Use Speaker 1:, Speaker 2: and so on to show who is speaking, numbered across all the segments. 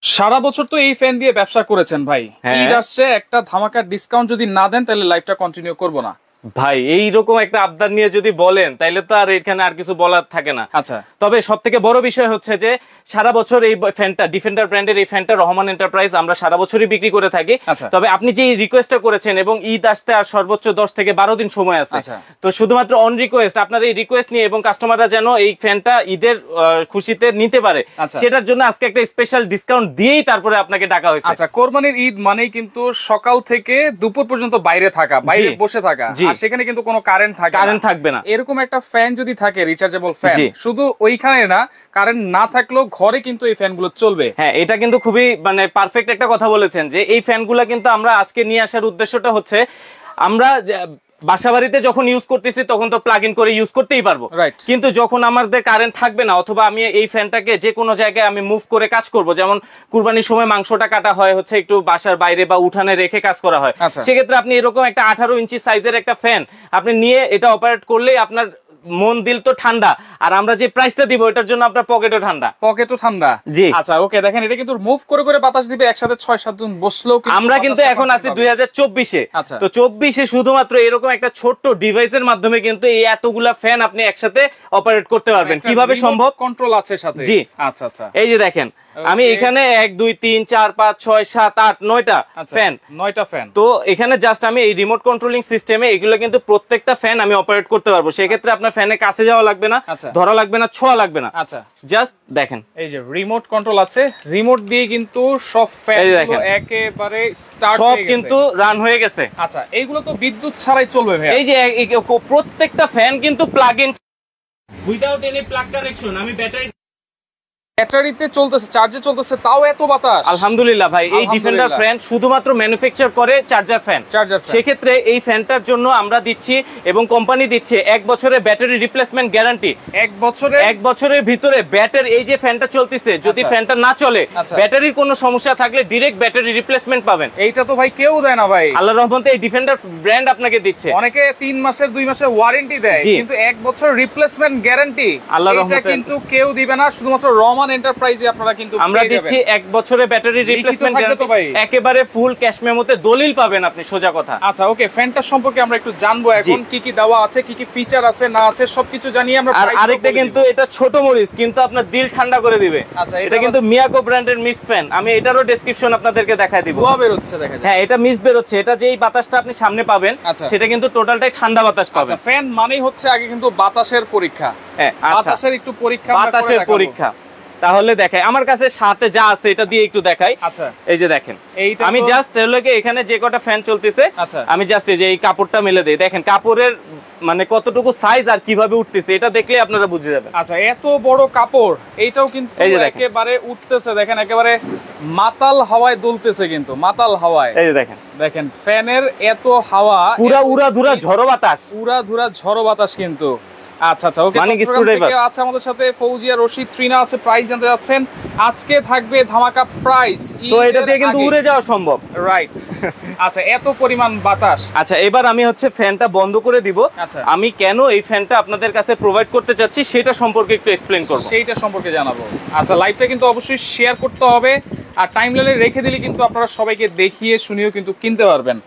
Speaker 1: সারা বছর তো এই ফ্যান দিয়ে ব্যবসা করেছেন ভাই, ঈদ আসছে, একটা ধামাকা ডিসকাউন্ট যদি না দেন তাহলে লাইভটা কন্টিনিউ করব না
Speaker 2: ভাই। এইরকম একটা আবদার নিয়ে যদি বলেন তাইলে তো আর এখানে আর কিছু বলার থাকে না।
Speaker 1: আচ্ছা,
Speaker 2: তবে সব থেকে বড় বিষয় হচ্ছে যে সারা বছর এই ফ্যানটা, ডিফেন্ডার ব্র্যান্ডের এই ফ্যানটা রহমান এন্টারপ্রাইজ আমরা সারা বছরই বিক্রি করে থাকি। তবে আপনি যে রিকোয়েস্টটা করেছেন এবং ঈদ আসতে আর সর্বোচ্চ 10 থেকে 12 দিন সময় আছে, তো শুধুমাত্র অন রিকোয়েস্ট আপনার এই রিকোয়েস্ট নিয়ে এবং কাস্টমাররা যেন এই ফ্যানটা ঈদের খুশিতে নিতে পারে, সেটার জন্য আজকে একটা স্পেশাল ডিসকাউন্ট দিয়েই তারপরে আপনাকে ডাকা হয়েছে।
Speaker 1: আচ্ছা, কোরবানির ঈদ মানেই কিন্তু সকাল থেকে দুপুর পর্যন্ত বাইরে থাকা, বাইরে বসে থাকা, আর সেখানে কিন্তু কোনো কারেন্ট থাকবে না। এরকম একটা ফ্যান যদি থাকে, রিচার্জেবল ফ্যান, শুধু ওইখানে না, কারেন্ট না থাকলেও ঘরে কিন্তু এই ফ্যানগুলো চলবে।
Speaker 2: হ্যাঁ, এটা কিন্তু খুবই মানে পারফেক্ট একটা কথা বলেছেন যে এই ফ্যানগুলো কিন্তু আমরা আজকে নিয়ে আসার উদ্দেশ্যটা হচ্ছে আমরা বাসা বাড়িতে যখন ইউজ করতেছি তখন তো প্লাগ ইন করে ইউজ করতেই পারবো, কিন্তু যখন আমাদের কারেন্ট থাকবে না অথবা আমি এই ফ্যানটাকে যে কোনো জায়গায় আমি মুভ করে কাজ করব, যেমন কুরবানির সময় মাংসটা কাটা হয় হচ্ছে একটু বাসার বাইরে বা উঠানে রেখে কাজ করা হয়, সেক্ষেত্রে আপনি এরকম একটা 18 ইঞ্চি সাইজের একটা ফ্যান আপনি নিয়ে এটা অপারেট করলেই আপনার মন দিল তো ঠান্ডা, আর আমরা যে প্রাইসটা দিব এটার জন্য আপনার পকেটও ঠান্ডা। জি,
Speaker 1: আচ্ছা, ওকে, দেখেন এটা কিন্তু মুভ করে করে বাতাস দিবে, একসাথে 6-7 জন বসলেও
Speaker 2: আমরা কিন্তু এখন আছি 2024-এ। তো 24-এ শুধুমাত্র এরকম একটা ছোট্ট ডিভাইসের মাধ্যমে কিন্তু এই এতগুলা ফ্যান আপনি একসাথে অপারেট করতে পারবেন। কিভাবে সম্ভব?
Speaker 1: কন্ট্রোল আছে সাথে।
Speaker 2: জি, আচ্ছা আচ্ছা, এই যে দেখেন আমি এখানে 1 2 3 4 5 6 7 8 9টা ফ্যান, 9টা ফ্যান। তো এখানে জাস্ট আমি এই রিমোট কন্ট্রোলিং সিস্টেমে এগুলো কিন্তু প্রত্যেকটা ফ্যান আমি অপারেট করতে পারবো। সেই ক্ষেত্রে আপনার ফ্যানের কাছে যাওয়া লাগবে না, ধরা লাগবে না, ছোঁয়া লাগবে না।
Speaker 1: আচ্ছা,
Speaker 2: জাস্ট দেখেন এই
Speaker 1: যে রিমোট কন্ট্রোল আছে, রিমোট দিয়ে কিন্তু সব ফ্যানগুলো একেবারে স্টার্ট হয়ে গেছে,
Speaker 2: সব কিন্তু রান হয়ে গেছে।
Speaker 1: আচ্ছা, এইগুলো তো বিদ্যুৎ ছাড়াই চলবে ভাই।
Speaker 2: এই যে প্রত্যেকটা ফ্যান কিন্তু plug in without any plug connection. আমি
Speaker 1: ব্যাটারিতে চলতেছে, চার্জে চলতেছে, তাও এত বাতাস।
Speaker 2: আলহামদুলিল্লাহ ভাই, এই ডিফেন্ডার ফ্যান শুধুমাত্র ম্যানুফ্যাকচার করে চার্জার ফ্যান। সেক্ষেত্রে এই ফ্যানটার জন্য আমরা দিচ্ছি এবং কোম্পানি দিচ্ছে 1 বছরের ব্যাটারি রিপ্লেসমেন্ট গ্যারান্টি। 1 বছরের ভিতরে ব্যাটারি, এই যে ফ্যানটা চলতেছে, যদি ফ্যানটা না চলে, ব্যাটারির কোনো সমস্যা থাকলে ডিরেক্ট ব্যাটারি রিপ্লেসমেন্ট পাবেন।
Speaker 1: এইটা তো ভাই কেউ দেয় না ভাই,
Speaker 2: আল্লাহর রহমতে এই ডিফেন্ডার ব্র্যান্ড আপনাকে দিচ্ছে।
Speaker 1: অনেকে 3 মাসের 2 মাসের ওয়ারেন্টি দেয়, কিন্তু 1 বছর রিপ্লেসমেন্ট গ্যারান্টি
Speaker 2: আল্লাহর রহমতে
Speaker 1: এটা কিন্তু কেউ দিবে না, শুধুমাত্র রহমান এন্টারপ্রাইজে আপনারা কিন্তু
Speaker 2: আমরা দিচ্ছি 1 বছরের ব্যাটারি রিপ্লেসমেন্ট গ্যারান্টি, একেবারে ফুল ক্যাশ মেমোতে দলিল পাবেন আপনি, সোজা কথা।
Speaker 1: আচ্ছা, ওকে, ফ্যানটার সম্পর্কে আমরা একটু জানবো এখন, কি কি দেওয়া আছে, কি কি ফিচার আছে না আছে সবকিছু জানিয়ে আমরা।
Speaker 2: আর আরেকটা কিন্তু এটা ছোট মরিচ কিন্তু আপনার দিল ঠান্ডা করে দিবে।
Speaker 1: আচ্ছা,
Speaker 2: এটা কিন্তু মিয়াকো ব্র্যান্ডের মিস্ট ফ্যান, আমি এটারও ডেসক্রিপশন আপনাদেরকে দেখায় দিব।
Speaker 1: ধোঁয়া বের হচ্ছে, দেখা যায়।
Speaker 2: হ্যাঁ, এটা মিস্ট বের হচ্ছে, এটা যেই বাতাসটা আপনি সামনে পাবেন সেটা কিন্তু টোটালটাই ঠান্ডা বাতাস পাবেন।
Speaker 1: আচ্ছা, ফ্যান মানেই হচ্ছে আগে কিন্তু বাতাসের পরীক্ষা।
Speaker 2: হ্যাঁ,
Speaker 1: বাতাসের একটু পরীক্ষা,
Speaker 2: বাতাসের পরীক্ষা। তাহলে দেখাই, আমার কাছে সাথে যা আছে এটা দিয়ে একটু দেখাই।
Speaker 1: আচ্ছা,
Speaker 2: এই যে দেখেন, আমি জাস্ট এখানে যে কটা ফ্যান চলতেছে আমি জাস্ট এই যে এই কাপড়টা মেলে দেই, দেখেন কাপড়ের মানে কতটুকু সাইজ আর কিভাবে উঠতেছে, এটা দেখলে আপনারা বুঝে যাবেন।
Speaker 1: আচ্ছা, এত বড় কাপড়, এইটাও কিন্তু একেবারে উঠতেছে, দেখেন একেবারে মাতাল হাওয়ায় দুলতেছে, কিন্তু মাতাল হাওয়ায়।
Speaker 2: এই যে দেখেন,
Speaker 1: দেখেন ফ্যানের এত হাওয়া,
Speaker 2: পুরা উড়াধুরা ঝড়ো বাতাস,
Speaker 1: উড়াধুরা ঝড়ো বাতাস কিন্তু। আচ্ছা আচ্ছা, ওকে, আছে আমাদের সাথে ফৌজিয়া রশিদ ত্রিনা আছে, প্রাইস জানতে যাচ্ছেন। আজকে থাকবে ধামাকা প্রাইস,
Speaker 2: তো এটা দিয়ে কিন্তু উড়ে যাওয়া সম্ভব,
Speaker 1: রাইট? আচ্ছা, এত পরিমাণ বাতাস।
Speaker 2: আচ্ছা, এবার আমি হচ্ছে ফ্যানটা বন্ধ করে দিব। আমি কেন এই ফ্যানটা আপনাদের কাছে প্রোভাইড করতে চাচ্ছি সেটা সম্পর্কে একটু এক্সপ্লেইন করব,
Speaker 1: সেইটা সম্পর্কে জানাবো। আচ্ছা, লাইভটা কিন্তু অবশ্যই শেয়ার করতে হবে, আর টাইমলাইনে রেখে দিলে কিন্তু আপনারা সবাইকে দেখিয়ে শুনিয়েও কিন্তু কিনতে পারবেন।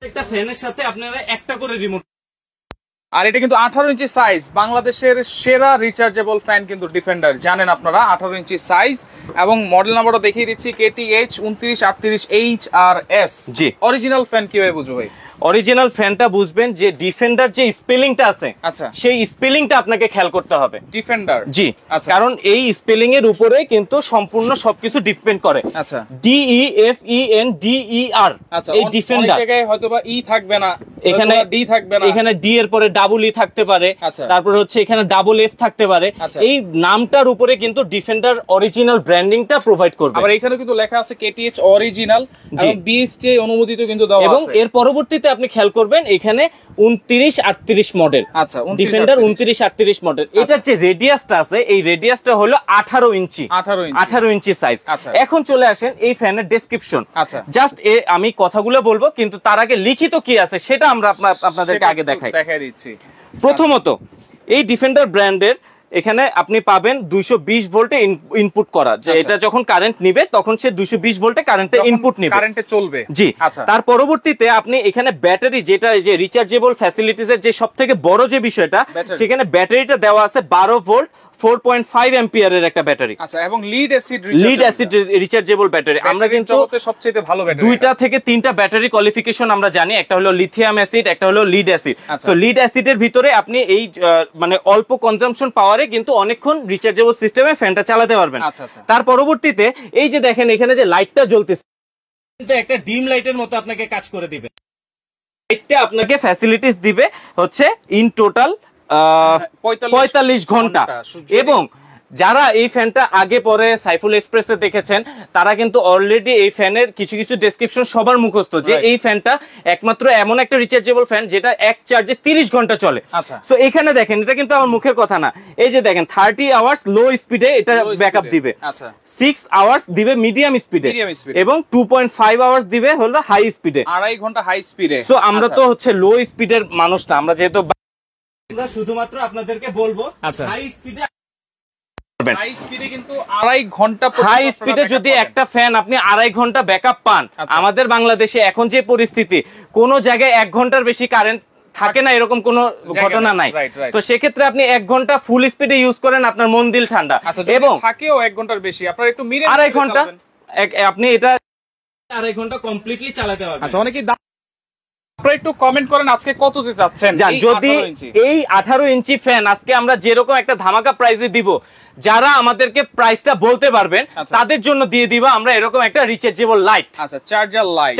Speaker 2: একটা ফ্যানের সাথে আপনারা একটা করে রিমোট,
Speaker 1: আর এটা কিন্তু 18 ইঞ্চি সাইজ, বাংলাদেশের সেরা রিচার্জেবল ফ্যান কিন্তু ডিফেন্ডার, জানেন আপনারা, 18 ইঞ্চি সাইজ। এবং মডেল নাম্বারটা দেখিয়ে দিচ্ছি, KTH 2938 HRS। জি, অরিজিনাল ফ্যান কিভাবে বুঝবো ভাই?
Speaker 2: অরিজিনাল ফ্যানটা বুঝবেন যে ডিফেন্ডার যে স্পেলিংটা আছে, আচ্ছা, সেই স্পেলিংটা আপনাকে খেয়াল করতে হবে।
Speaker 1: ডিফেন্ডার,
Speaker 2: জি, আচ্ছা, কারণ এই স্পেলিং এর উপরে কিন্তু সম্পূর্ণ সবকিছু ডিপেন্ড করে।
Speaker 1: আচ্ছা,
Speaker 2: DEFENDER,
Speaker 1: আচ্ছা, এই ডিফেন্ডার, অনেক জায়গায় হয়তোবা ই থাকবে না, এখানে ডি থাকবে না,
Speaker 2: এখানে ডি এর পরে ডাবল ই থাকতে পারে, তারপর হচ্ছে এখানে ডাবল এফ থাকতে পারে। এই নামটার উপরে কিন্তু ডিফেন্ডার অরিজিনাল ব্র্যান্ডিংটা প্রোভাইড করবে।
Speaker 1: আবার এখানে কিন্তু লেখা আছে KTH অরিজিনাল এবং BSTA অনুমোদিত কিন্তু দেওয়া আছে।
Speaker 2: এবং এর পরবর্তীতে আপনি খেয়াল করবেন এখানে 2938 মডেল, আচ্ছা, ডিফেন্ডার 2938 মডেল। এটার যে রেডিয়াসটা আছে, এই রেডিয়াসটা হলো 18 ইঞ্চি সাইজ। এখন চলে আসেন এই ফ্যানের ডেসক্রিপশন। আচ্ছা, জাস্ট আমি কথাগুলো বলবো, কিন্তু তার আগে লিখিত কি আছে সেটা আমরা আপনাদেরকে আগে দেখাই দিচ্ছি। প্রথমত, এই ডিফেন্ডার ব্র্যান্ডের এখানে আপনি পাবেন 220 ভোল্টে ইনপুট করা, যে এটা যখন কারেন্ট নিবে তখন সে 220 ভোল্টে কারেন্টে ইনপুট নিবে,
Speaker 1: কারেন্টে চলবে।
Speaker 2: জি। তার পরবর্তীতে আপনি এখানে ব্যাটারি, যেটা যে রিচার্জেবল ফ্যাসিলিটিস এর যে সবথেকে বড় যে বিষয়টা, সেখানে ব্যাটারিটা দেওয়া আছে 12 ভোল্ট 4.5 অ্যাম্পিয়ারের একটা ব্যাটারি।
Speaker 1: আচ্ছা, এবং লিড অ্যাসিড
Speaker 2: রিচার্জেবল ব্যাটারি। আমরা কিন্তু
Speaker 1: সবচেয়ে ভালো ব্যাটারি,
Speaker 2: 2টা থেকে 3টা ব্যাটারি কোয়ালিফিকেশন আমরা জানি, একটা হলো লিথিয়াম অ্যাসিড, একটা হলো লিড অ্যাসিড। তো লিড অ্যাসিডের ভিতরে আপনি এই মানে অল্প কনজাম্পশন পাওয়ারে কিন্তু অনেকক্ষণ রিচার্জেবল সিস্টেমে ফ্যানটা চালাতে পারবেন। তার পরবর্তীতে এই যে দেখেন এখানে যে লাইটটা জ্বলতেছে, কিন্তু একটা ডিম লাইটের মতো আপনাকে কাজ করে দিবে। লাইটটা আপনাকে ফ্যাসিলিটিস দিবে হচ্ছে ইন টোটাল 45 ঘন্টা। এবং যারা এই ফ্যানটা আগে পরে সাইফুল এক্সপ্রেসে দেখেছেন, তারা কিন্তু অলরেডি এই ফ্যানের কিছু কিছু ডেসক্রিপশন সবার মুখস্থ, যে এই ফ্যানটা একমাত্র এমন একটা রিচার্জেবল ফ্যান যেটা এক চার্জে 30 ঘন্টা চলে। সো এখানে দেখেন, এটা কিন্তু আমার মুখের কথা না, এই যে দেখেন 30 আওয়ার্স লো স্পিডে এটা ব্যাকআপ দিবে, 6 আওয়ার্স দিবে মিডিয়াম স্পিডে, এবং 2.5 আওয়ার্স দিবে হলো হাই স্পিডে,
Speaker 1: 2.5 ঘন্টা হাই স্পিডে।
Speaker 2: সো আমরা তো হচ্ছে লো স্পিডের মানুষ না, আমরা যেহেতু আমরা শুধুমাত্র আপনাদেরকে বলবো হাই স্পিডে,
Speaker 1: হাই স্পিডে কিন্তু 2.5 ঘন্টা,
Speaker 2: হাই স্পিডে যদি একটা ফ্যান আপনি 2.5 ঘন্টা ব্যাকআপ পান। আমাদের বাংলাদেশে এখন যে পরিস্থিতি, কোন জায়গায় 1 ঘন্টার বেশি কারেন্ট থাকে না, এরকম কোন ঘটনা নাই। তো সেক্ষেত্রে আপনি 1 ঘন্টা ফুল স্পিডে ইউজ করেন, আপনার মন দিল ঠান্ডা। এবং
Speaker 1: থাকেও 1 ঘন্টার বেশি, আপনার একটু মিনিট
Speaker 2: 2.5 ঘন্টা আপনি এটা 2.5 ঘন্টা কমপ্লিটলি চালাতে পারবেন।
Speaker 1: আচ্ছা, অনেকেই আপনারা একটু কমেন্ট করেন আজকে কত দিতে যাচ্ছেন।
Speaker 2: যদি এই 18 ইঞ্চি ফ্যান আজকে আমরা যেরকম একটা ধামাকা প্রাইসে দিব, যারা আমাদেরকে প্রাইসটা বলতে পারবেন তাদের জন্য দিয়ে দিব আমরা এরকম একটা রিচার্জেবল লাইট।
Speaker 1: আচ্ছা,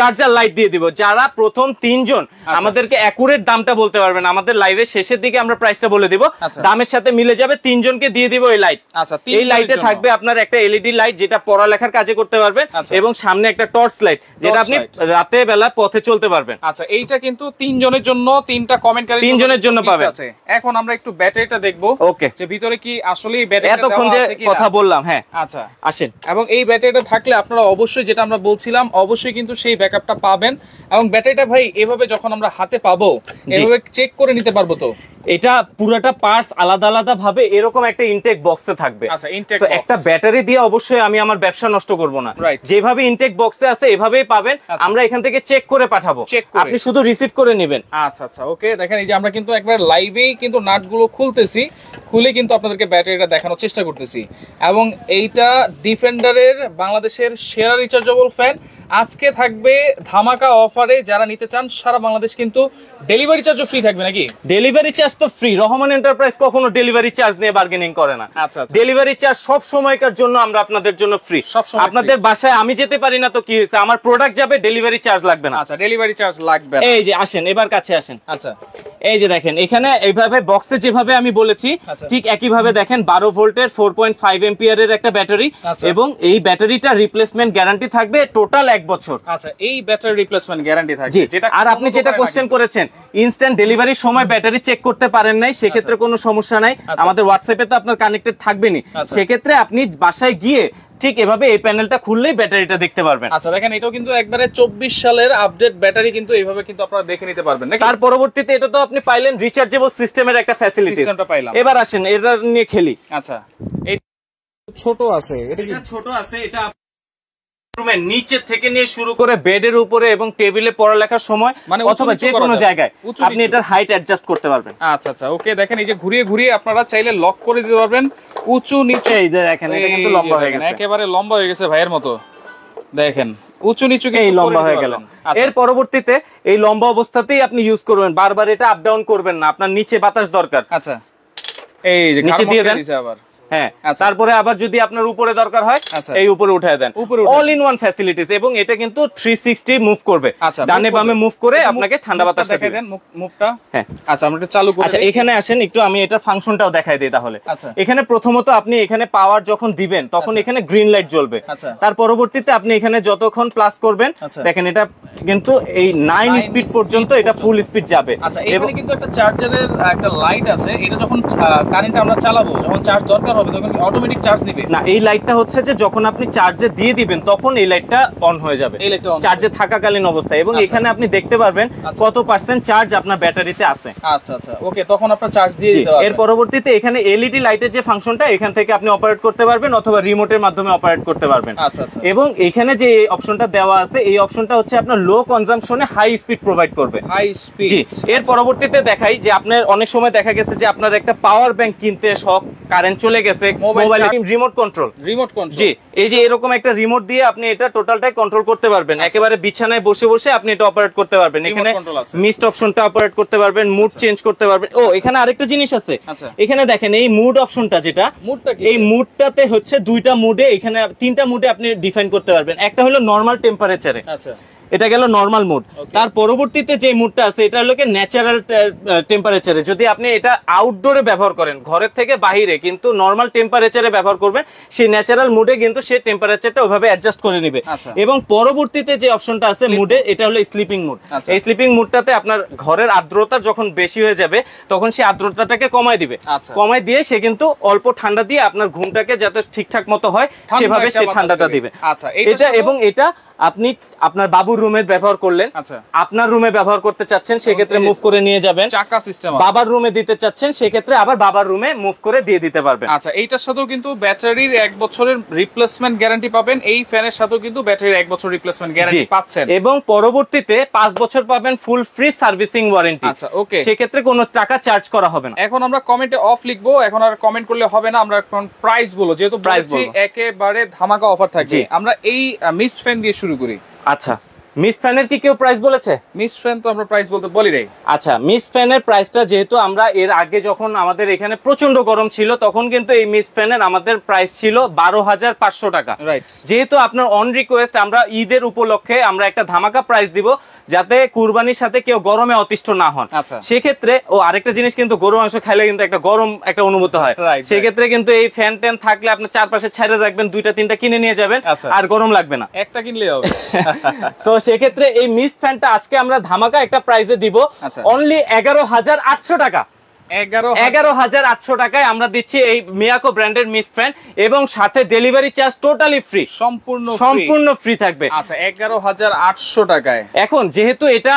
Speaker 1: চার্জার লাইট
Speaker 2: দিয়ে দিব। যারা প্রথম 3 জন আমাদেরকে অ্যাকুরেট দামটা বলতে পারবেন, আমাদের লাইভের শেষের দিকে আমরা প্রাইসটা বলে দিব, দামের সাথে মিলে যাবে, 3 জনকে দিয়ে দিব এই লাইট।
Speaker 1: আচ্ছা,
Speaker 2: এই লাইটে থাকবে আপনার একটা এলইডি লাইট, যেটা পড়ালেখার কাজে করতে পারবেন, এবং সামনে একটা টর্চ লাইট, যেটা আপনি রাতে বেলা পথে চলতে পারবেন।
Speaker 1: আচ্ছা, এইটা কিন্তু 3 জনের জন্য, 3টা কমেন্টকারী
Speaker 2: 3 জনের জন্য পাবেন।
Speaker 1: এখন আমরা একটু ব্যাটারিটা দেখবো,
Speaker 2: ওকে, যে
Speaker 1: ভিতরে কি আসলেই ব্যাটারি
Speaker 2: এতক্ষণ যে কথা বললাম। হ্যাঁ,
Speaker 1: আচ্ছা
Speaker 2: আসেন।
Speaker 1: এবং এই ব্যাটারিটা থাকলে আপনারা অবশ্যই, যেটা আমরা বলছিলাম, অবশ্যই কিন্তু সেই ব্যাকআপটা পাবেন। এবং ব্যাটারিটা ভাই এভাবে যখন আমরা হাতে পাবো, এভাবে চেক করে নিতে পারবো তো?
Speaker 2: এটা পুরোটা পার্টস আলাদা আলাদা ভাবে এরকম একটা ইনটেক বক্সে থাকবে।
Speaker 1: আচ্ছা, ইনটেক
Speaker 2: বক্স, একটা ব্যাটারি দিয়ে অবশ্যই আমি আমার ব্যবসা নষ্ট করব না, যেভাবে ইনটেক বক্সে আছে এভাবেই পাবেন। আমরা এখান থেকে চেক করে পাঠাবো, আপনি শুধু রিসিভ করে নেবেন।
Speaker 1: আচ্ছা আচ্ছা, ওকে। দেখেন এই যে আমরা কিন্তু একবার লাইভেই কিন্তু নাটগুলো খুলতেছি, খুলে কিন্তু আপনাদেরকে ব্যাটারিটা দেখানোর চেষ্টা করতেছি। এবং এইটা ডিফেন্ডারের বাংলাদেশের সেরা রিচার্জেবল ফ্যান। আজকে থাকবে ধামাকা অফারে, যারা নিতে চান সারা বাংলাদেশ কিন্তু ডেলিভারি চার্জও ফ্রি থাকবে নাকি?
Speaker 2: ডেলিভারি চার্জ তো ফ্রি। রহমান এন্টারপ্রাইজ কখনো ডেলিভারি চার্জ নিয়ে বার্গেনিং করে না।
Speaker 1: আচ্ছা,
Speaker 2: ডেলিভারি চার্জ সব সময়কার জন্য আমরা আপনাদের জন্য ফ্রি। আপনাদের বাসায় আমি যেতে পারি না তো কি হয়েছে, আমার প্রোডাক্ট যাবে, ডেলিভারি চার্জ লাগবে না।
Speaker 1: আচ্ছা, ডেলিভারি চার্জ লাগবে।
Speaker 2: এই যে আসেন, এবার কাছে আসেন।
Speaker 1: আচ্ছা,
Speaker 2: এই যে দেখেন এখানে এইভাবে বক্সে যেভাবে আমি বলেছি ঠিক একই ভাবে দেখেন 12 ভোল্টের 4.5 এম্পিয়ারের একটা ব্যাটারি, এবং এই ব্যাটারিটা রিপ্লেসমেন্ট গ্যারান্টি থাকবে টোটাল 1 বছর।
Speaker 1: আচ্ছা, এই ব্যাটারি রিপ্লেসমেন্ট গ্যারান্টি থাকবে।
Speaker 2: যেটা আর আপনি যেটা কোশ্চেন করেছেন, ইনস্ট্যান্ট ডেলিভারির সময় ব্যাটারি চেক করতে পারেন নাই, সেক্ষেত্রে কোনো সমস্যা নাই, আমাদের হোয়াটসঅ্যাপে তো আপনার কানেক্টেড থাকবেনি। সেক্ষেত্রে আপনি বাসায় গিয়ে ঠিক এভাবে এই প্যানেলটা খুললেই ব্যাটারিটা দেখতে পারবেন।
Speaker 1: আচ্ছা, দেখেন এটাও কিন্তু একবারে 24 সালের আপডেট ব্যাটারি, কিন্তু এইভাবে কিন্তু আপনারা দেখে নিতে পারবেন।
Speaker 2: তার পরবর্তীতে এটা তো আপনি পাইলেন রিচার্জেবল সিস্টেমের একটা ফ্যাসিলিটি। এবার আসেন এটা নিয়ে খেলি।
Speaker 1: আচ্ছা, এই ছোট আছে, এটা
Speaker 2: ছোট আছে, এটা রুমের নিচে থেকে নিয়ে শুরু করে বেডের উপরে এবং টেবিলে পড়ালেখার সময় অথবা যে কোনো জায়গায় আপনি এটার হাইট অ্যাডজাস্ট করতে পারবেন।
Speaker 1: আচ্ছা আচ্ছা, ওকে। দেখেন এই যে ঘুরিয়ে ঘুরিয়ে আপনারা চাইলে লক করে দিতে পারবেন, উঁচু নিচু।
Speaker 2: এই যে দেখেন এটা কিন্তু লম্বা হয়ে গেছে,
Speaker 1: একেবারে লম্বা হয়ে গেছে ভাইয়ের মতো। দেখেন উঁচু নিচু
Speaker 2: এই লম্বা হয়ে গেল। এর পরবর্তীতে এই লম্বা অবস্থাতেই আপনি ইউজ করবেন, বারবার এটা আপ ডাউন করবেন না, আপনার নিচে বাতাস দরকার।
Speaker 1: আচ্ছা, এই যে
Speaker 2: নিচে দিয়ে দেন
Speaker 1: আবার।
Speaker 2: হ্যাঁ, তারপরে আবার যদি আপনার উপরে দরকার হয় এই উপরে উঠায় দেন। অল ইন ওয়ান ফ্যাসিলিটিস, এবং এটা কিন্তু 360 মুভ করবে, ডানে বামে মুভ করে আপনাকে ঠান্ডা বাতাস দেখাই দেন মুভটা। হ্যাঁ,
Speaker 1: আচ্ছা, আমরা এটা চালু করি।
Speaker 2: আচ্ছা, এখানে আসেন একটু, আমি এটা ফাংশনটাও দেখাই দেই তাহলে। এখানে প্রথমত আপনি এখানে পাওয়ার যখন দিবেন তখন এখানে গ্রিন লাইট জ্বলবে। তার পরবর্তীতে আপনি এখানে যতক্ষণ প্লাস করবেন দেখেন এটা কিন্তু এই 9 স্পিড পর্যন্ত এটা ফুল স্পিড যাবে।
Speaker 1: আচ্ছা, এখানে কিন্তু একটা চার্জারের একটা লাইট আছে, এটা যখন কারেন্ট আমরা চালাবো, যখন চার্জ দরকার হবে তখন অটোমেটিক চার্জ নেবে
Speaker 2: না, এই লাইটটা হচ্ছে যে যখন আপনি চার্জে দিয়ে দিবেন তখন এই লাইটটা অন হয়ে যাবে,
Speaker 1: এই লাইটটা
Speaker 2: চার্জে থাকাকালীন অবস্থায়। এবং এখানে আপনি দেখতে পারবেন কত পার্সেন্ট চার্জ আপনার ব্যাটারিতে আছে।
Speaker 1: আচ্ছা আচ্ছা, ওকে, তখন আপনার চার্জ দিয়ে দিতে পারবেন।
Speaker 2: এর পরবর্তীতে এখানে এলইডি লাইটের যে ফাংশনটা, এখান থেকে আপনি অপারেট করতে পারবেন অথবা রিমোটের মাধ্যমে অপারেট করতে পারবেন।
Speaker 1: আচ্ছা আচ্ছা,
Speaker 2: এবং এখানে যে অপশনটা দেওয়া আছে, এই অপশনটা হচ্ছে আপনার লো কনজাম্পশনে হাই স্পিড প্রোভাইড করবে।
Speaker 1: হাই স্পিড,
Speaker 2: জি। এর পরবর্তীতে দেখাই যে আপনার অনেক সময় দেখা গেছে যে আপনার একটা পাওয়ার ব্যাংক কিনতে শখ, কারেন্ট চলে গেছে, মোবাইল রিমোট কন্ট্রোল, জি, এই যে এরকম একটা রিমোট দিয়ে আপনি এটা টোটালটাই কন্ট্রোল করতে পারবেন। একেবারে বিছানায় বসে বসে আপনি এটা অপারেট করতে পারবেন। এখানে মিস্ট অপশনটা অপারেট করতে পারবেন, মুড চেঞ্জ করতে পারবেন। ও, এখানে আরেকটা জিনিস আছে, এখানে দেখেন এই মুড অপশনটা, যেটা এই মুডটাতে হচ্ছে দুইটা মুডে, এখানে তিনটা মুডে আপনি ডিফাইন করতে পারবেন। একটা হলো নরমাল টেম্পারেচারে, আচ্ছা, এটা গেল নরমাল মুড। তার পরবর্তীতে যে মুডটা আছে এটা হলো কি ন্যাচারাল টেম্পারেচারে। যদি আপনি এটা আউটডোরে ব্যবহার করেন, ঘরের থেকে বাহিরে, কিন্তু নরমাল টেম্পারেচারে ব্যবহার করবেন, সেই ন্যাচারাল মুডে কিন্তু সে টেম্পারেচারটা ওইভাবে অ্যাডজাস্ট করে নেবে। এবং পরবর্তীতে যে অপশনটা আছে মুডে, এটা হলো স্লিপিং মুড। এই স্লিপিং মুডটাতে আপনার ঘরের আর্দ্রতা যখন বেশি হয়ে যাবে তখন সে আর্দ্রতাটাকে কমায় দিবে, কমায় দিয়ে সে কিন্তু অল্প ঠান্ডা দিয়ে আপনার ঘুমটাকে যাতে ঠিকঠাক মতো হয় সেভাবে সে ঠান্ডাটা দিবে। আচ্ছা, এটা এবং এটা আপনি আপনার বাবুর রুমে ব্যবহার করলেন, আপনার রুমে ব্যবহার করতে চাচ্ছেন, সেক্ষেত্রে মুভ করে নিয়ে যাবেন। চাকা সিস্টেম, বাবার রুমে দিতে চাচ্ছেন, সেক্ষেত্রে আবার বাবার রুমে মুভ করে দিয়ে দিতে পারবেন।
Speaker 1: আচ্ছা, এইটার সাথেও কিন্তু ব্যাটারির 1 বছরের রিপ্লেসমেন্ট গ্যারান্টি পাবেন। এই ফ্যানের সাথেও কিন্তু ব্যাটারির 1 বছর রিপ্লেসমেন্ট গ্যারান্টি পাচ্ছেন
Speaker 2: এবং পরবর্তীতে 5 বছর পাবেন ফুল ফ্রি সার্ভিসিং ওয়ারেন্টি।
Speaker 1: আচ্ছা, ওকে,
Speaker 2: সেক্ষেত্রে কোনো টাকা চার্জ করা হবে না।
Speaker 1: এখন আমরা কমেন্টে অফ লিখবো, এখন আর কমেন্ট করলে হবে না, আমরা এখন প্রাইস বলো, যেহেতু বলছি একেবারে ধামাকা অফার থাকবে। আমরা এই মিস্ট ফ্যান দিয়ে শুরু করি।
Speaker 2: আচ্ছা, মিস্ট ফ্যানের কি কেউ প্রাইস বলেছে?
Speaker 1: মিস্ট ফ্যান তো আমরা প্রাইস বলতে বলি নাই।
Speaker 2: আচ্ছা, মিস্ট ফ্যানের প্রাইসটা যেহেতু আমরা এর আগে যখন আমাদের এখানে প্রচন্ড গরম ছিল তখন কিন্তু এই মিস্ট ফ্যানের আমাদের প্রাইস ছিল 12,500 টাকা। রাইট, যেহেতু আপনার অন রিকোয়েস্ট আমরা ঈদের উপলক্ষে আমরা একটা ধামাকা প্রাইস দিব, যাতে কুরবানির সাথে কেউ গরমে অতিষ্ঠ না হন। সেক্ষেত্রে আরেকটা জিনিস, কিন্তু গরু মাংস খাইলে কিন্তু একটা গরম একটা অনুভূতি হয়, সেক্ষেত্রে কিন্তু এই ফ্যান ট্যান থাকলে আপনি চারপাশে ছেড়ে রাখবেন, 2টা 3টা কিনে নিয়ে যাবেন, আর গরম লাগবে না, একটা কিনলেই হবে। তো সেক্ষেত্রে এই মিস্ট ফ্যানটা আজকে আমরা ধামাকা একটা প্রাইসে দিব, অনলি 11,800 টাকা। 11,800 টাকায় আমরা দিচ্ছি এই মিয়াকো ব্র্যান্ডের মিস্ট ফ্যান, এবং সাথে ডেলিভারি চার্জ টোটালি ফ্রি, সম্পূর্ণ ফ্রি থাকবে।
Speaker 1: আচ্ছা, 11,800 টাকায়।
Speaker 2: এখন যেহেতু এটা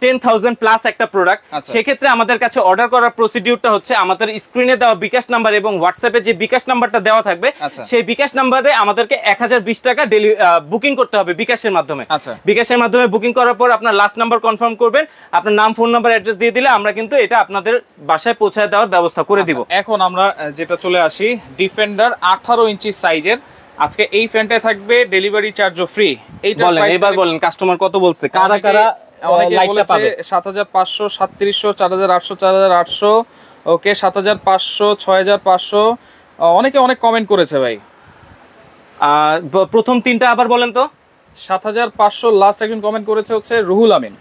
Speaker 2: 10,000 প্লাস একটা প্রোডাক্ট, সেক্ষেত্রে আমাদের কাছে অর্ডার করার প্রসিডিউরটা হচ্ছে আমাদের স্ক্রিনে দেওয়া বিকাশ নাম্বার এবং হোয়াটসঅ্যাপে যে বিকাশ নাম্বারটা দেওয়া থাকবে, সেই বিকাশ নাম্বারে আমাদেরকে 1020 টাকা বুকিং করতে হবে বিকাশের মাধ্যমে। বিকাশের মাধ্যমে বুকিং করার পর আপনার লাস্ট নাম্বার কনফার্ম করবেন, আপনার নাম, ফোন নাম্বার, অ্যাড্রেস দিয়ে দিলে আমরা কিন্তু এটা আপনাদের বাসায় পৌঁছায় দেওয়ার ব্যবস্থা করে দিব।
Speaker 1: এখন আমরা যেটা চলে আসি, ডিফেন্ডার 18 ইঞ্চি সাইজের। আজকে এই ফ্যানটায় থাকবে ডেলিভারি চার্জও ফ্রি। এইটা
Speaker 2: এবার বলেন কাস্টমার কত বলছে, কারা কারা লাইটটা পাবে?
Speaker 1: 7,500, 3,700, 4,800, 4,800, ওকে, 7,500, 6,500। অনেকে অনেক কমেন্ট করেছে ভাই।
Speaker 2: প্রথম তিনটা আবার বলেন তো।
Speaker 1: 7,500 লাস্ট একজন কমেন্ট করেছে হচ্ছে রুহুল আমিন।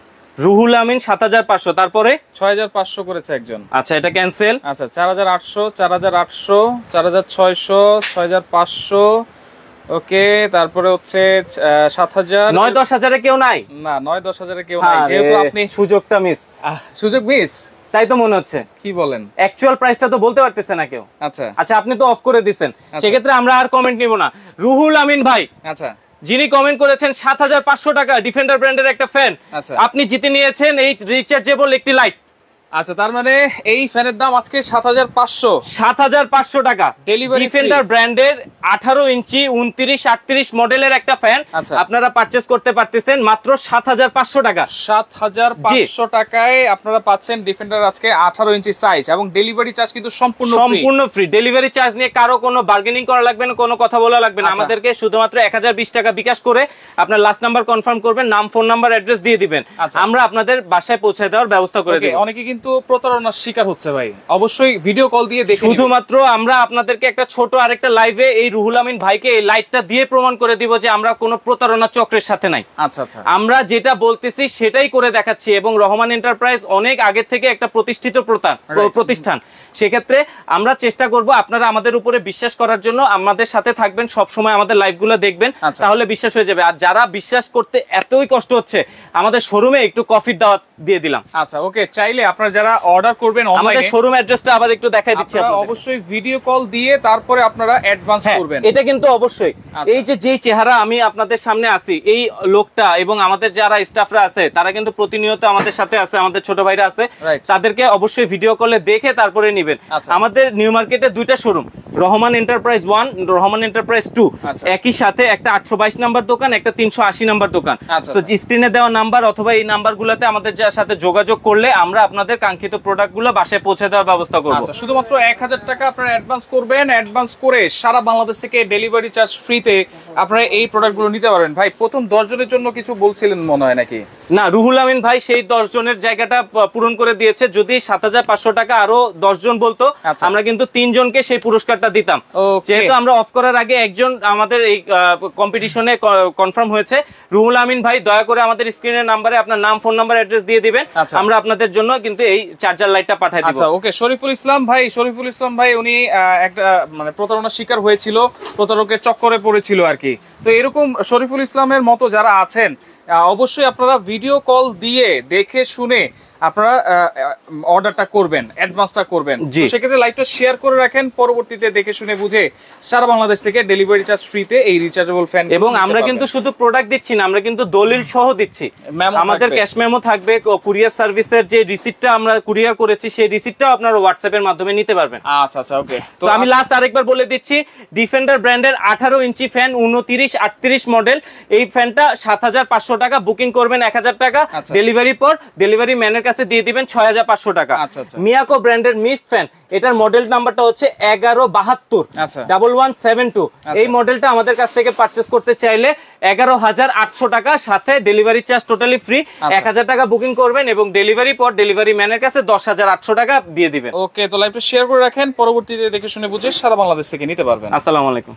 Speaker 2: 7,500, তারপরে
Speaker 1: 6,500 করেছে একজন।
Speaker 2: আচ্ছা, এটা ক্যান্সেল।
Speaker 1: আচ্ছা, 4,800, 4,800, 4,600, 6,500, ওকে, তারপরে হচ্ছে 7,000।
Speaker 2: 9-10 হাজারে কেউ নাই?
Speaker 1: না, 9-10 হাজারে কেউ নাই, যেহেতু আপনি
Speaker 2: সুযোগটা মিস।
Speaker 1: সুযোগ মিস,
Speaker 2: তাই তো মনে হচ্ছে।
Speaker 1: কি বলেন?
Speaker 2: অ্যাকচুয়াল প্রাইসটা তো বলতে পারতেছে না কেউ। আচ্ছা আচ্ছা, আপনি তো অফ করে দিচ্ছেন, সেক্ষেত্রে আমরা আর কমেন্ট নিব না। রুহুল আমিন ভাই, আচ্ছা, যিনি কমেন্ট করেছেন 7,500 টাকা ডিফেন্ডার ব্র্যান্ডের একটা ফ্যান, আপনি জিতে নিয়েছেন এই রিচার্জেবল একটি লাইট।
Speaker 1: আচ্ছা, তার মানে এই ফ্যানের দাম আজকে 7,500
Speaker 2: টাকা। ডিফেন্ডার ব্র্যান্ডের 18 ইঞ্চি 29-38 মডেলের একটা ফ্যান আপনারা পারচেজ করতে পারতেছেন মাত্র 7,500 টাকা।
Speaker 1: 7,500 টাকায় আপনারা পাচ্ছেন ডিফেন্ডার আজকে 18 ইঞ্চি সাইজ, এবং ডেলিভারি চার্জ কিন্তু সম্পূর্ণ
Speaker 2: ফ্রি। ডেলিভারি চার্জ নিয়ে কারো কোনো বার্গেনিং করা লাগবে না, কোনো কথা বলা লাগবে না। আমাদেরকে শুধুমাত্র 1020 টাকা বিকাশ করে আপনার লাস্ট নাম্বার কনফার্ম করবেন, নাম, ফোন নাম্বার, অ্যাড্রেস দিয়ে দিবেন, আমরা আপনাদের বাসায় পৌঁছে দেওয়ার ব্যবস্থা করে দেব।
Speaker 1: অনেকে কিন্তু প্রতারণার শিকার হচ্ছে ভাই, অবশ্যই ভিডিও কল দিয়ে দেখে।
Speaker 2: শুধুমাত্র আমরা আপনাদেরকে একটা ছোট আরেকটা লাইভে এই রুহুল আমিন ভাইকে এই লাইটটা দিয়ে প্রমাণ করে দিব যে আমরা কোনো প্রতারণা চক্রের সাথে নাই। আচ্ছা আচ্ছা, আমরা যেটা বলতেছি সেটাই করে দেখাচ্ছি, এবং রহমান এন্টারপ্রাইজ অনেক আগে থেকে একটা প্রতিষ্ঠিত প্রতিষ্ঠান, সেক্ষেত্রে আমরা চেষ্টা করব আপনারা আমাদের উপরে বিশ্বাস করার জন্য, আমাদের সাথে থাকবেন, সব সময় আমাদের লাইভগুলো দেখবেন, তাহলে বিশ্বাস হয়ে যাবে। আর যারা বিশ্বাস করতে এতই কষ্ট হচ্ছে, আমাদের শোরুমে একটু কফির দাওয়াত দিয়ে দিলাম।
Speaker 1: আচ্ছা ওকে, চাইলে আপনারা যারা অর্ডার করবেন
Speaker 2: আমাদের শোরুম অ্যাড্রেসটা আবার একটু দেখাই দিচ্ছি
Speaker 1: আপনারা অবশ্যই ভিডিও কল দিয়ে তারপরে আপনারা অ্যাডভান্স করবেন।
Speaker 2: এটা কিন্তু অবশ্যই এই যে যেই চেহারা আমি আপনাদের সামনে আছি এই লোকটা এবং আমাদের যারা স্টাফরা আছে তারা কিন্তু প্রতিনিয়ত আমাদের সাথে আছে, আমাদের ছোট ভাইরা আছে, তাদেরকে অবশ্যই ভিডিও কলে দেখে তারপরে নেবেন। আমাদের নিউ মার্কেটে দুইটা showroom, Rahman enterprise 1, Rahman enterprise 2, একই সাথে একটা 822 নাম্বার দোকান, একটা 380 নাম্বার দোকান। তো স্ক্রিনে দেওয়া নাম্বার অথবা এই নাম্বারগুলোতে আমাদের যার সাথে যোগাযোগ করলে আমরা আপনাদের কাঙ্ক্ষিত প্রোডাক্টগুলো বাসায় পৌঁছে দেওয়ার ব্যবস্থা করব।
Speaker 1: আচ্ছা, শুধুমাত্র 1000 টাকা আপনারা অ্যাডভান্স করবেন, অ্যাডভান্স করে সারা বাংলাদেশ থেকে ডেলিভারি চার্জ ফ্রিতে আপনারা এই প্রোডাক্টগুলো নিতে পারবেন। ভাই প্রথম 10 জনের জন্য কিছু বলছিলেন মনে হয় নাকি?
Speaker 2: না, রুহুল আমিন ভাই সেই 10 জনের জায়গাটা পূরণ করে দিয়েছে। যদি 7500 টাকা আরো 10 জন বলতো আমরা কিন্তু 3 জনকে সেই পুরস্কারটা দিতাম। যেহেতু আমরা অফ করার আগে একজন আমাদের এই কম্পিটিশনে কনফার্ম হয়েছে, রুহুল আমিন ভাই দয়া করে আমাদের স্ক্রিনের নাম্বারে আপনার নাম, ফোন নাম্বার, অ্যাড্রেস দিয়ে দিবেন, আমরা আপনাদের জন্য কিন্তু এই চার্জার লাইটটা পাঠিয়ে দিব।
Speaker 1: আচ্ছা ওকে, শরীফুল ইসলাম ভাই উনি একটা মানে প্রতারণার শিকার হয়েছিল, প্রতারকের চক্করে পড়েছিল আর কি। তো এরকম শরীফুল ইসলামের মতো যারা আছেন অবশ্যই আপনারা ভিডিও কল দিয়ে দেখে শুনে আপনারা অর্ডারটা করবেন, অ্যাডভান্সটা করবেন। সেক্ষেত্রে লাইভটা শেয়ার করে রাখেন, পরবর্তীতে দেখে শুনে বুঝে সারা বাংলাদেশ থেকে ডেলিভারি চার্জ ফ্রিতে এই রিচার্জেবল ফ্যান।
Speaker 2: এবং আমরা কিন্তু শুধু প্রোডাক্ট দিচ্ছি না, আমরা কিন্তু দলিল সহ দিচ্ছি। আমাদের ক্যাশ মেমো থাকবে, কুরিয়ার সার্ভিসের যে রিসিপ্টটা আমরা কুরিয়ার করেছি সেই রিসিপ্টটাও আপনারা হোয়াটসঅ্যাপের মাধ্যমে নিতে পারবেন।
Speaker 1: আচ্ছা আচ্ছা ওকে,
Speaker 2: তো আমি লাস্ট আরেকবার বলে দিচ্ছি, ডিফেন্ডার ব্র্যান্ডের 18 ইঞ্চি ফ্যান 2938 মডেল, এই ফ্যানটা 7500 টাকা, বুকিং করবেন 1000 টাকা, ডেলিভারি পর ডেলিভারি ম্যানের কাছে দিয়ে দিবেন 6500 টাকা। মিয়াকো ব্র্যান্ডের মিস্ট ফ্যান, এটার মডেল নাম্বারটা হচ্ছে 1172 এই মডেলটা আমাদের কাছ থেকে পারচেজ করতে চাইলে 11800 টাকা, সাথে ডেলিভারি চার্জ টোটালি ফ্রি। 1000 টাকা বুকিং করবেন এবং ডেলিভারি পর ডেলিভারি ম্যানের কাছে 10800 টাকা দিয়ে দিবেন।
Speaker 1: ওকে, তো লাইভটা শেয়ার করে রাখেন, পরবর্তীতে দেখে শুনে বুঝে সারা বাংলাদেশ থেকে নিতে পারবেন।
Speaker 2: আসসালামু আলাইকুম।